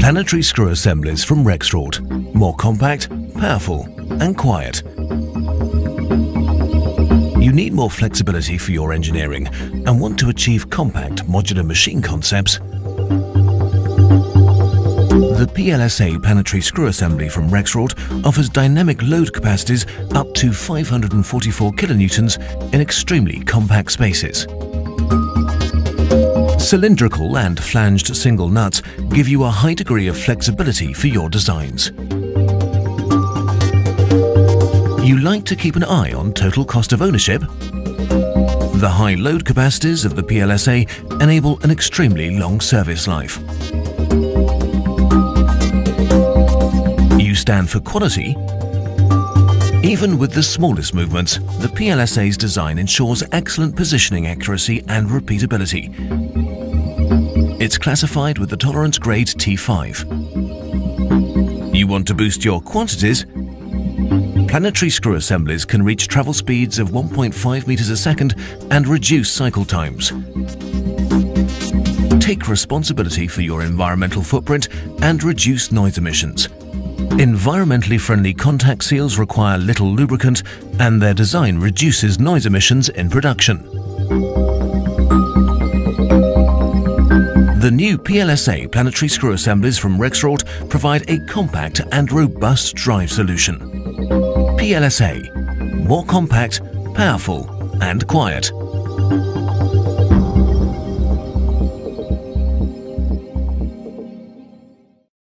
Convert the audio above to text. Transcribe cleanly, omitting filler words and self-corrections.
Planetary Screw Assemblies from Rexroth. More compact, powerful and quiet. You need more flexibility for your engineering and want to achieve compact modular machine concepts? The PLSA Planetary Screw Assembly from Rexroth offers dynamic load capacities up to 544 kilonewtons in extremely compact spaces. Cylindrical and flanged single nuts give you a high degree of flexibility for your designs. You like to keep an eye on total cost of ownership? The high load capacities of the PLSA enable an extremely long service life. You stand for quality? Even with the smallest movements, the PLSA's design ensures excellent positioning accuracy and repeatability. It's classified with the tolerance grade T5. You want to boost your quantities? Planetary screw assemblies can reach travel speeds of 1.5 meters a second and reduce cycle times. Take responsibility for your environmental footprint and reduce noise emissions. Environmentally friendly contact seals require little lubricant and their design reduces noise emissions in production. The new PLSA Planetary Screw Assemblies from Rexroth provide a compact and robust drive solution. PLSA, more compact, powerful and quiet.